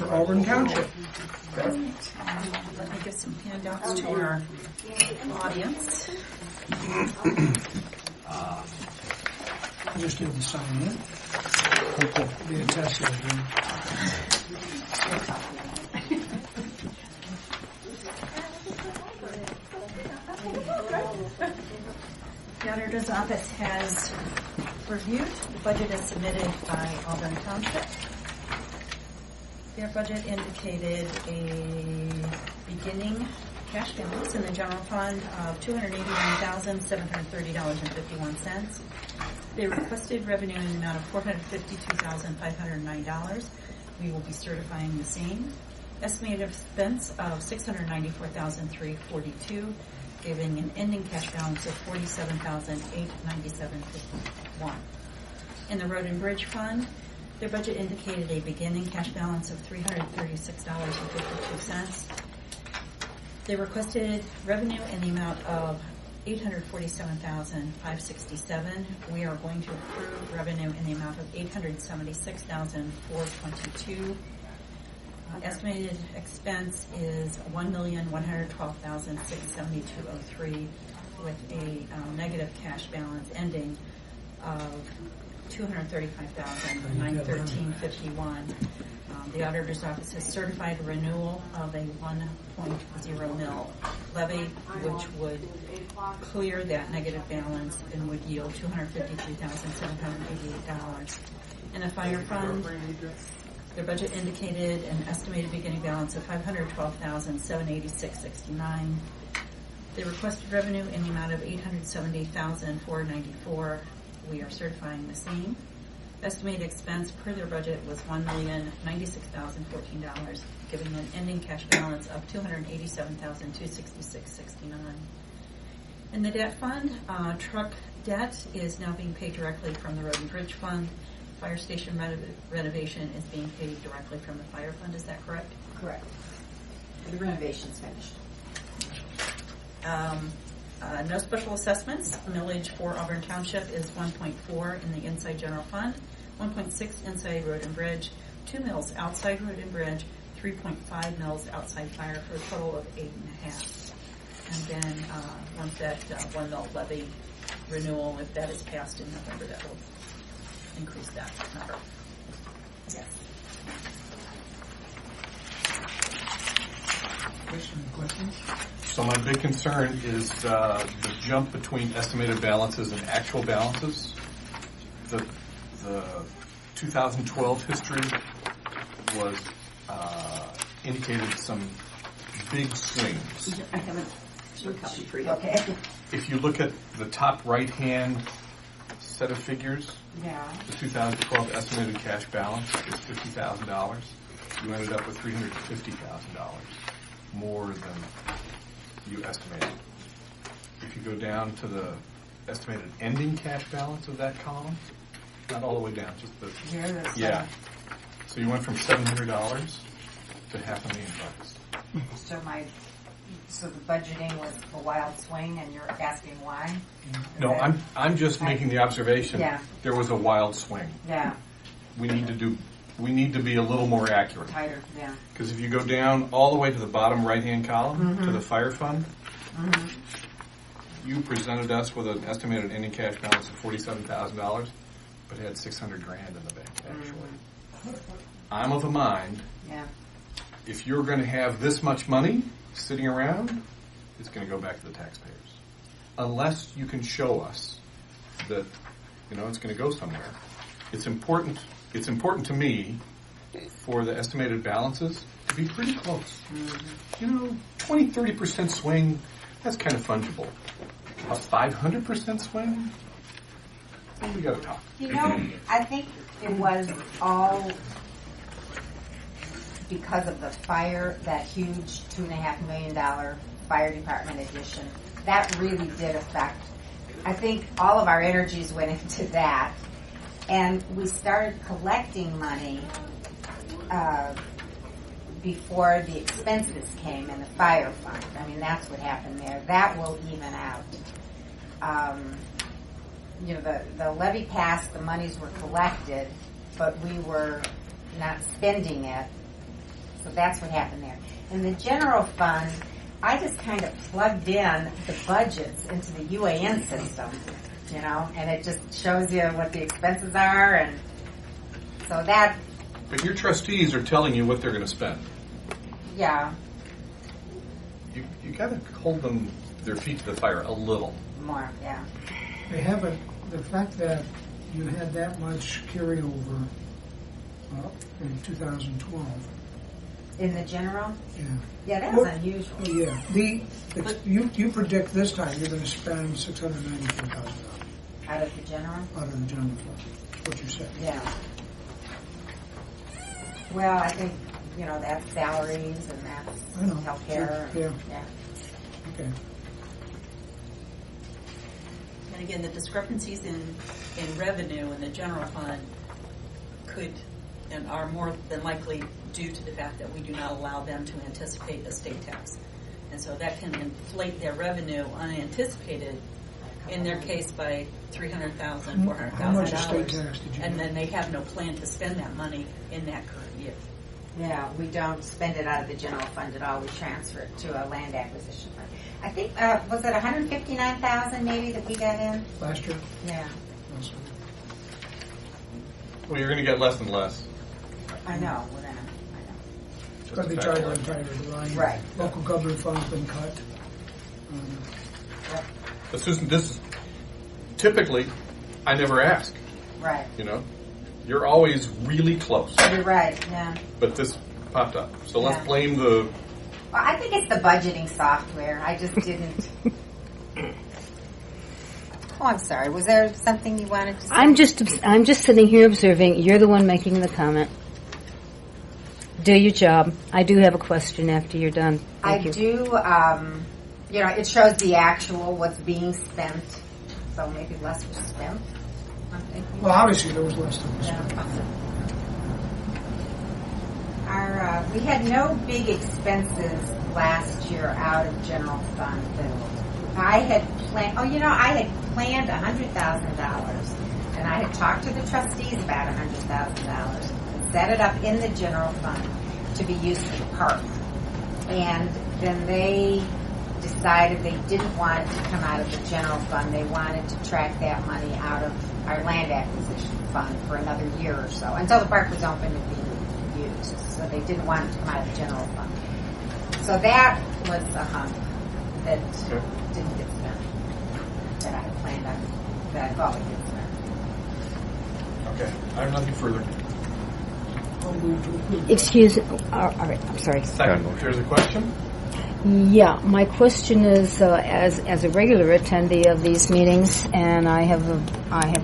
for Auburn Township. Let me give some handouts to our audience. Just give the sign in. Be attested again. The auditor's office has reviewed the budget as submitted by Auburn Township. Their budget indicated a beginning cash balance in the general fund of $289,730.51. They requested revenue in the amount of $452,509. We will be certifying the same. Estimated expense of $694,342, giving an ending cash balance of $47,897.51. In the Road and Bridge Fund, their budget indicated a beginning cash balance of $336.52. They requested revenue in the amount of $847,567. We are going to approve revenue in the amount of $876,422. Estimated expense is $1,112,672.03 with a negative cash balance ending of $235,913.51. The auditor's office has certified a renewal of a 1.0 mil levy, which would clear that negative balance and would yield $253,788. In the fire fund, their budget indicated an estimated beginning balance of $512,786.69. They requested revenue in the amount of $870,494. We are certifying the same. Estimated expense per their budget was $1,096,014, giving an ending cash balance of $287,266.69. In the debt fund, truck debt is now being paid directly from the Road and Bridge Fund. Fire station renovation is being paid directly from the fire fund. Is that correct? Correct. The renovation's finished. No special assessments. Millage for Auburn Township is 1.4 in the inside general fund, 1.6 inside Road and Bridge, 2 mills outside Road and Bridge, 3.5 mills outside fire, for a total of 8.5. And then once that 1 mill levy renewal, if that is passed in November, that will increase that number. Yes. Questions? So my big concern is the jump between estimated balances and actual balances. The 2012 history was indicated some big swings. I have a copy for you. Okay. If you look at the top right-hand set of figures, Yeah. the 2012 estimated cash balance is $50,000. You ended up with $350,000 more than you estimated. If you go down to the estimated ending cash balance of that column, not all the way down, just the yeah. So you went from $700 to $500,000. So the budgeting was a wild swing, and you're asking why? No, I'm just making the observation. Yeah. There was a wild swing. Yeah. We need to be a little more accurate. Tighter. Yeah. Because if you go down all the way to the bottom right-hand column, to the fire fund, you presented us with an estimated ending cash balance of $47,000, but had $600,000 in the bank, actually. I'm of the mind, if you're going to have this much money sitting around, it's going to go back to the taxpayers. Unless you can show us that, it's going to go somewhere. It's important to me for the estimated balances to be pretty close. 20-30% swing, that's kind of fungible. A 500% swing, we got to talk. I think it was all because of the fire, that huge $2.5 million fire department addition. That really did affect. I think all of our energies went into that. And we started collecting money before the expenses came in the fire fund. I mean, that's what happened there. That will even out. The levy passed, the monies were collected, but we were not spending it. So that's what happened there. In the general fund, I just kind of plugged in the budgets into the UAN system, and it just shows you what the expenses are, and so that. But your trustees are telling you what they're going to spend. Yeah. You got to hold their feet to the fire a little. More, yeah. They haven't, the fact that you had that much carryover in 2012. In the general? Yeah. Yeah, that was unusual. Oh, yeah. You predict this time you're going to spend $694,000 Out of the general? out of the general fund. That's what you said. Yeah. Well, I think, that's salaries and I know. that's health care. Yeah. Yeah. Okay. And again, the discrepancies in revenue in the general fund could and are more than likely due to the fact that we do not allow them to anticipate estate tax. And so that can inflate their revenue unanticipated, in their case by $300,000, $400,000. How much estate tax did you And get? then they have no plan to spend that money in that current year. Yeah, we don't spend it out of the general fund at all. We transfer it to a land acquisition fund. I think, was it $159,000 maybe that we got in? Last year? Yeah. Last year. Well, you're going to get less and less. I know. We're gonna. I know. Because they tried to retire the line. Right. Local government funds been cut. Yep. But Susan, this is typically, I never ask. Right. You're always really close. You're right. Yeah. But this popped up. So let's Yeah. blame the. Well, I think it's the budgeting software. I just didn't. Oh, I'm sorry. Was there something you wanted to say? I'm just sitting here observing. You're the one making the comment. Do your job. I do have a question after you're done. Thank you. do. It shows the actual what's being spent, so maybe less was spent. I'm thinking. Well, obviously there was less than this. Yeah. We had no big expenses last year out of general fund. I had planned. I had planned $100,000, and I had talked to the trustees about $100,000 and set it up in the general fund to be used for the park. And then they decided they didn't want it to come out of the general fund. They wanted to track that money out of our land acquisition fund for another year or so until the park was open to be used. So they didn't want it to come out of the general fund. So that was a hunk that didn't get spent, that I had planned on, that I thought would get spent. Okay. I have nothing further. Excuse. All right. I'm sorry. Second, if there's a question? Yeah, my question is, as a regular attendee of these meetings, and I have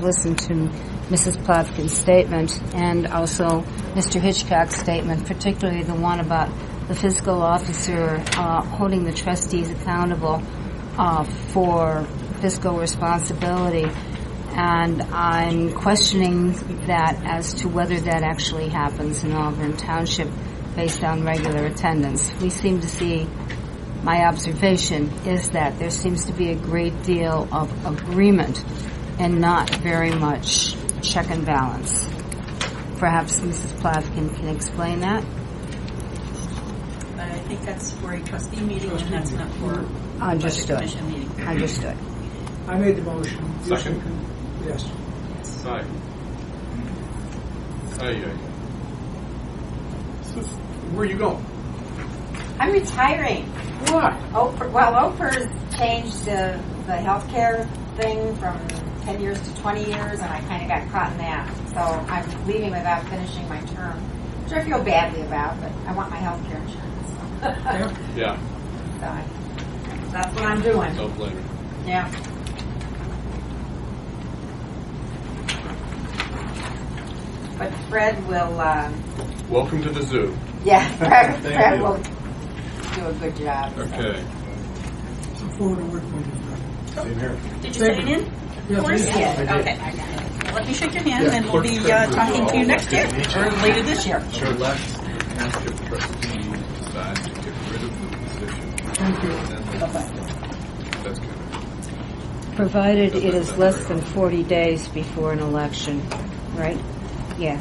listened to Mrs. Plotkin's statement and also Mr. Hitchcock's statement, particularly the one about the fiscal officer holding the trustees accountable for fiscal responsibility. And I'm questioning that as to whether that actually happens in Auburn Township based on regular attendance. We seem to see, my observation is that there seems to be a great deal of agreement and not very much check and balance. Perhaps Mrs. Plotkin can explain that? But I think that's for a trustee meeting, and that's not for a budget Understood. commission meeting. Understood. I made the motion. Second. Yes. Aye. Aye. So, where are you going? I'm retiring. Why? Oprah's changed the healthcare thing from 10 years to 20 years, and I kind of got caught in that. So I'm leaving without finishing my term, which I feel badly about, but I want my healthcare insurance. Yeah. So that's what I'm doing. Don't blame me. Yeah. But Fred will, Welcome to the zoo. Fred will do a good job. So. Okay. Look forward to working with you, Fred. Same here. Did you sign in? Yes, For us? yes. Yes. Okay. Let me shake your hand, and we'll be talking to you next year, or later this year. Select township trustee decides to get rid of the position. Thank you. That's good. Provided it is less than 40 days before an election, right? Yeah,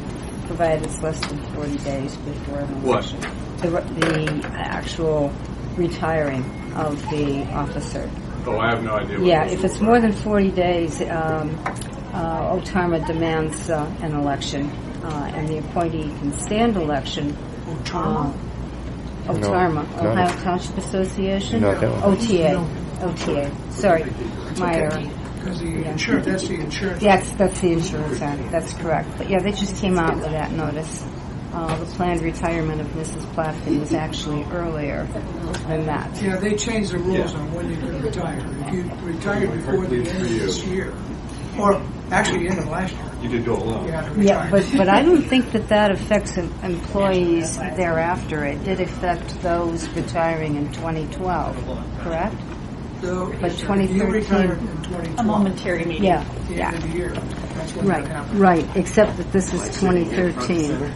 provided it's less than 40 days before an What? election. the actual retiring of the officer. Oh, I have no idea. Yeah, if it's more than 40 days, OTARMA demands an election, and the appointee can stand election. OTARMA? OTARMA, No, Ohio Township Association? No, that one. OTA. Sorry, my error. Because the insurance, that's the insurance. Yes, that's the insurance act. That's correct. But yeah, they just came out with that notice. The planned retirement of Mrs. Platkin was actually earlier than that. Yeah, they changed the rules on when you can retire. If you retire before the end of this year, or actually the end of last year, You did go alone. you had to Yeah, retire. but I don't think that affects employees thereafter. It did affect those retiring in 2012, correct? So, But if 2013 you retired in 2012, A momentary meeting. Yeah, at the yeah. end of the year, that's when Right, that happened. right, except that this is 2013.